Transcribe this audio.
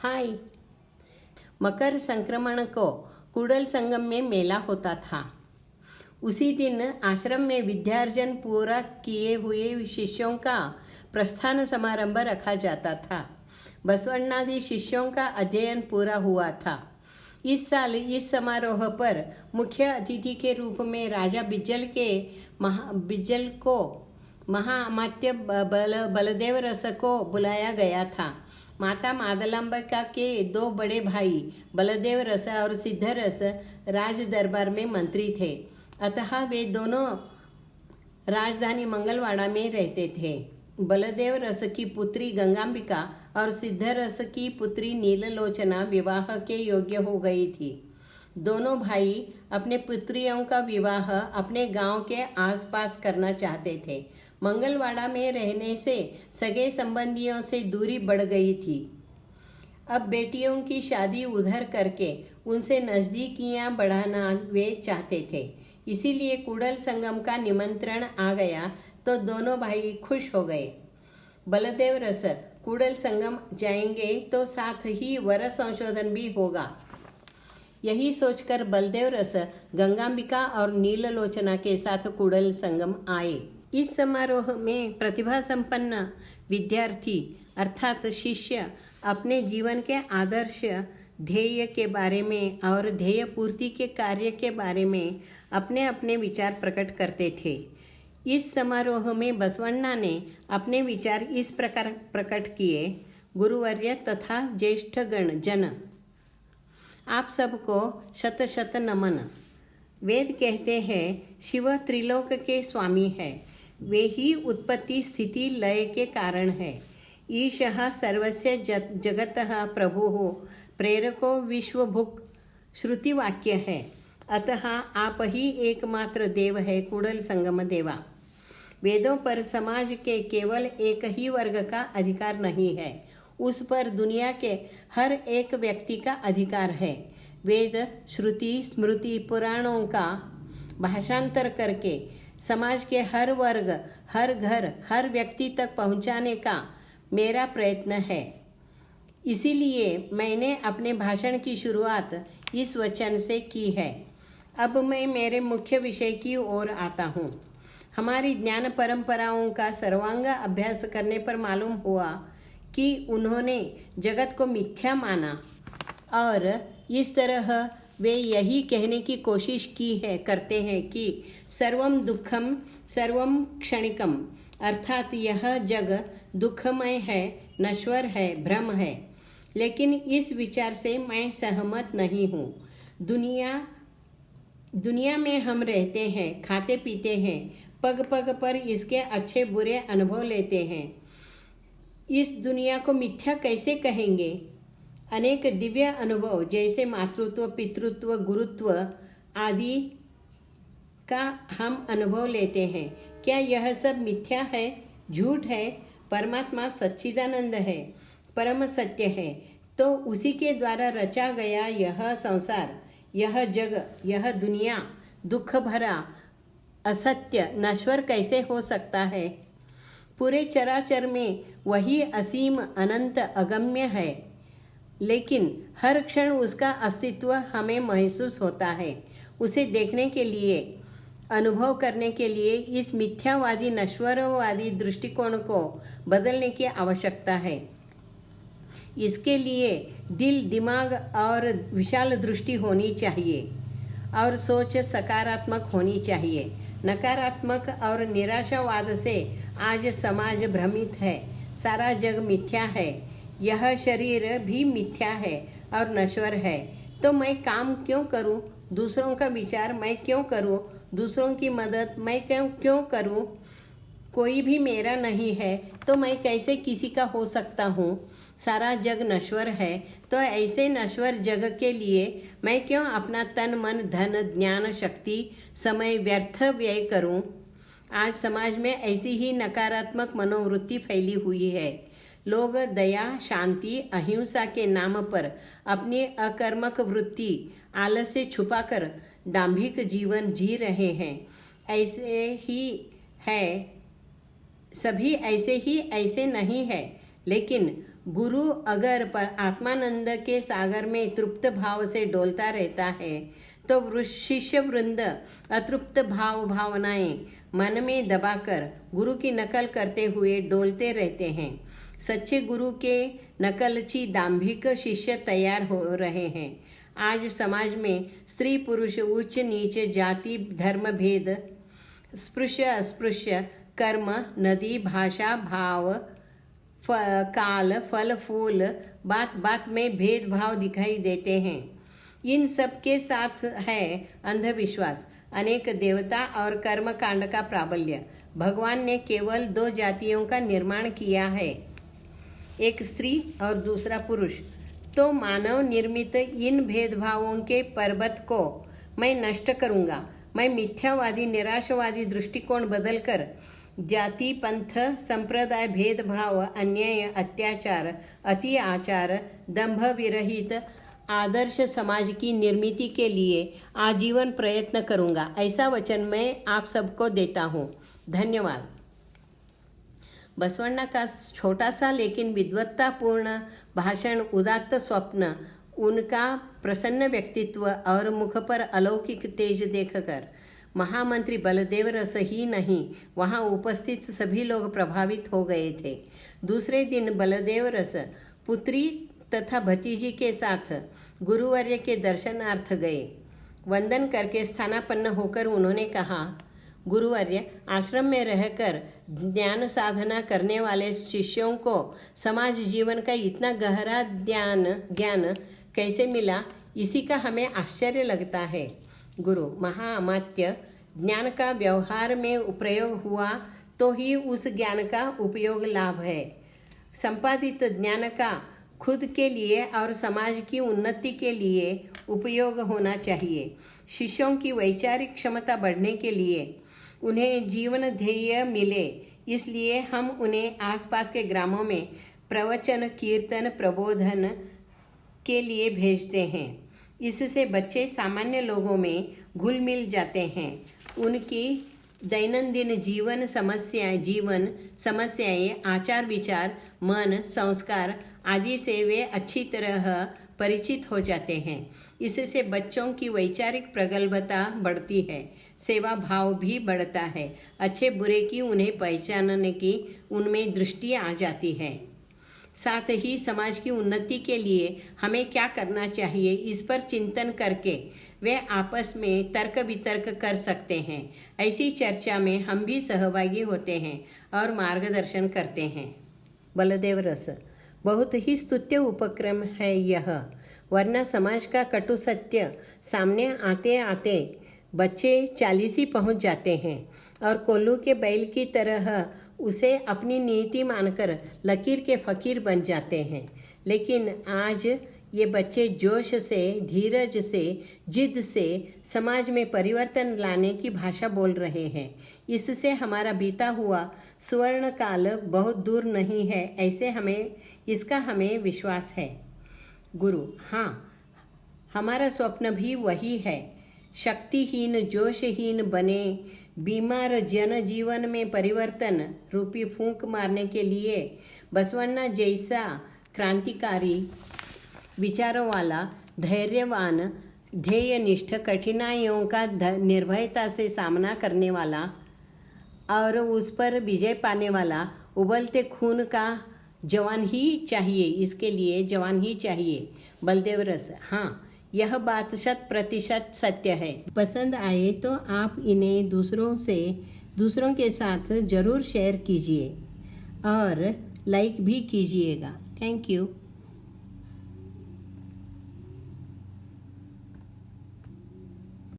हाय। मकर संक्रमण को कूडल संगम में मेला होता था। उसी दिन आश्रम में विद्यार्जन पूरा किए हुए शिष्यों का प्रस्थान समारंभ रखा जाता था। बसवण्णादि शिष्यों का अध्ययन पूरा हुआ था। इस साल इस समारोह पर मुख्य अतिथि के रूप में राजा बिज्जल को महाअमात्य बलदेव रस को बुलाया गया था। माता मादलांबिका के दो बड़े भाई बलदेव रस और सिद्धरस राज दरबार में मंत्री थे, अतः वे दोनों राजधानी मंगलवाड़ा में रहते थे। बलदेव रस की पुत्री गंगांबिका और सिद्धरस की पुत्री नीललोचना विवाह के योग्य हो गई थी। दोनों भाई अपने पुत्रियों का विवाह अपने गांव के आसपास करना चाहते थे। मंगलवाड़ा में रहने से सगे संबंधियों से दूरी बढ़ गई थी। अब बेटियों की शादी उधर करके उनसे नजदीकियां बढ़ाना वे चाहते थे। इसीलिए कूडल संगम का निमंत्रण आ गया तो दोनों भाई खुश हो गए। बलदेव रस कूडल संगम जाएंगे तो साथ ही वर संशोधन भी होगा। यही सोचकर बलदेव रस गंगांबिका और नीललोचना के साथ कूडल संगम आए। इस समारोह में प्रतिभा संपन्न विद्यार्थी अर्थात शिष्य अपने जीवन के आदर्श ध्येय के बारे में और ध्येय पूर्ति के कार्य के बारे में अपने अपने विचार प्रकट करते थे। इस समारोह में बसवण्णा ने अपने विचार इस प्रकार प्रकट किए। गुरुवर्य तथा ज्येष्ठगण जन, आप सबको शत शत नमन। वेद कहते हैं शिव त्रिलोक के स्वामी है, वे ही उत्पत्ति स्थिति लय के कारण है। ईशः सर्वस्य जगतः प्रभुः प्रेरको विश्वभुक् श्रुतिवाक्य है, अतः आप ही एकमात्र देव है कूडल संगम देवा। वेदों पर समाज के केवल एक ही वर्ग का अधिकार नहीं है, उस पर दुनिया के हर एक व्यक्ति का अधिकार है। वेद श्रुति स्मृति पुराणों का भाषांतर करके समाज के हर वर्ग हर घर हर व्यक्ति तक पहुंचाने का मेरा प्रयत्न है। इसीलिए मैंने अपने भाषण की शुरुआत इस वचन से की है। अब मैं मेरे मुख्य विषय की ओर आता हूँ। हमारी ज्ञान परंपराओं का सर्वांग अभ्यास करने पर मालूम हुआ कि उन्होंने जगत को मिथ्या माना और इस तरह वे यही कहने की कोशिश करते हैं कि सर्वम दुखम सर्वम क्षणिकम, अर्थात यह जग दुखमय है, नश्वर है, भ्रम है। लेकिन इस विचार से मैं सहमत नहीं हूँ। दुनिया में हम रहते हैं, खाते पीते हैं, पग पग पर इसके अच्छे बुरे अनुभव लेते हैं। इस दुनिया को मिथ्या कैसे कहेंगे? अनेक दिव्य अनुभव जैसे मातृत्व, पितृत्व, गुरुत्व आदि का हम अनुभव लेते हैं। क्या यह सब मिथ्या है, झूठ है? परमात्मा सच्चिदानंद है, परम सत्य है, तो उसी के द्वारा रचा गया यह संसार, यह जग, यह दुनिया दुख भरा असत्य नश्वर कैसे हो सकता है? पूरे चराचर में वही असीम अनंत अगम्य है, लेकिन हर क्षण उसका अस्तित्व हमें महसूस होता है। उसे देखने के लिए, अनुभव करने के लिए इस मिथ्यावादी नश्वरवादी दृष्टिकोण को बदलने की आवश्यकता है। इसके लिए दिल, दिमाग और विशाल दृष्टि होनी चाहिए और सोच सकारात्मक होनी चाहिए। नकारात्मक और निराशावाद से आज समाज भ्रमित है। सारा जग मिथ्या है, यह शरीर भी मिथ्या है और नश्वर है। तो मैं काम क्यों करूं? दूसरों का विचार मैं क्यों करूं? दूसरों की मदद मैं क्यों करूं? कोई भी मेरा नहीं है तो मैं कैसे किसी का हो सकता हूँ? सारा जग नश्वर है, तो ऐसे नश्वर जग के लिए मैं क्यों अपना तन मन धन ज्ञान शक्ति समय व्यर्थ व्यय करूं? आज समाज में ऐसी ही नकारात्मक मनोवृत्ति फैली हुई है। लोग दया, शांति, अहिंसा के नाम पर अपनी अकर्मक वृत्ति आलस्य छुपाकर दांभिक जीवन जी रहे हैं। ऐसे ही है, सभी ऐसे नहीं है, लेकिन गुरु अगर आत्मानंद के सागर में तृप्त भाव से डोलता रहता है तो शिष्य वृंद अतृप्त भावनाएं मन में दबाकर गुरु की नकल करते हुए डोलते रहते हैं। सच्चे गुरु के नकलची दाम्भिक शिष्य तैयार हो रहे हैं। आज समाज में स्त्री पुरुष, उच्च नीच, जाति धर्म भेद, स्पृश्य अस्पृश्य, कर्म, नदी, भाषा, भाव, काल, फल फूल, बात बात में भेदभाव दिखाई देते हैं। इन सब के साथ है अंधविश्वास, अनेक देवता और कर्म कांड का प्राबल्य। भगवान ने केवल 2 जातियों का निर्माण किया है, एक स्त्री और दूसरा पुरुष। तो मानव निर्मित इन भेदभावों के पर्वत को मैं नष्ट करूंगा। मैं मिथ्यावादी निराशवादी दृष्टिकोण बदलकर जाति, पंथ, संप्रदाय, भेदभाव, अन्याय, अत्याचार, अति आचार, दंभ विरहित आदर्श समाज की निर्मिति के लिए आजीवन प्रयत्न करूंगा। ऐसा वचन मैं आप सबको देता हूँ। धन्यवाद। बसवण्णा का छोटा सा लेकिन विद्वत्तापूर्ण भाषण, उदात्त स्वप्न, उनका प्रसन्न व्यक्तित्व और मुख पर अलौकिक तेज देखकर महामंत्री बलदेव रस ही नहीं, वहां उपस्थित सभी लोग प्रभावित हो गए थे। दूसरे दिन बलदेव रस पुत्री तथा भतीजी के साथ गुरुवर्य के दर्शनार्थ गए। वंदन करके स्थानापन्न होकर उन्होंने कहा, गुरुवर्य, आश्रम में रहकर ज्ञान साधना करने वाले शिष्यों को समाज जीवन का इतना गहरा ज्ञान कैसे मिला, इसी का हमें आश्चर्य लगता है। गुरु महाअमात्य, ज्ञान का व्यवहार में प्रयोग हुआ तो ही उस ज्ञान का उपयोग लाभ है। संपादित ज्ञान का खुद के लिए और समाज की उन्नति के लिए उपयोग होना चाहिए। शिष्यों की वैचारिक क्षमता बढ़ने के लिए उन्हें जीवन ध्येय मिले, इसलिए हम उन्हें आसपास के ग्रामों में प्रवचन, कीर्तन, प्रबोधन के लिए भेजते हैं। इससे बच्चे सामान्य लोगों में घुल मिल जाते हैं। उनकी दैनंदिन जीवन समस्याएं, आचार विचार, मन, संस्कार आदि से वे अच्छी तरह परिचित हो जाते हैं। इससे बच्चों की वैचारिक प्रगल्भता बढ़ती है, सेवा भाव भी बढ़ता है, अच्छे बुरे की उन्हें पहचानने की उनमें दृष्टि आ जाती है। साथ ही समाज की उन्नति के लिए हमें क्या करना चाहिए, इस पर चिंतन करके वे आपस में तर्क वितर्क कर सकते हैं। ऐसी चर्चा में हम भी सहभागी होते हैं और मार्गदर्शन करते हैं। बलदेव रस, बहुत ही स्तुत्य उपक्रम है यह, वरना समाज का कटु सत्य सामने आते आते बच्चे 40 पहुंच जाते हैं और कोल्लू के बैल की तरह उसे अपनी नीति मानकर लकीर के फकीर बन जाते हैं। लेकिन आज ये बच्चे जोश से, धीरज से, जिद से समाज में परिवर्तन लाने की भाषा बोल रहे हैं। इससे हमारा बीता हुआ स्वर्ण काल बहुत दूर नहीं है, इसका हमें विश्वास है। गुरु, हाँ, हमारा स्वप्न भी वही है। शक्तिहीन, जोशहीन बने बीमार जनजीवन में परिवर्तन रूपी फूंक मारने के लिए बसवण्णा जैसा क्रांतिकारी विचारों वाला, धैर्यवान, ध्येयनिष्ठ, कठिनाइयों का निर्भयता से सामना करने वाला और उस पर विजय पाने वाला उबलते खून का जवान ही चाहिए। इसके लिए जवान ही चाहिए। बलदेव रस, हाँ, यह बात 100% सत्य है। पसंद आए तो आप इन्हें दूसरों के साथ जरूर शेयर कीजिए और लाइक भी कीजिएगा। Thank you.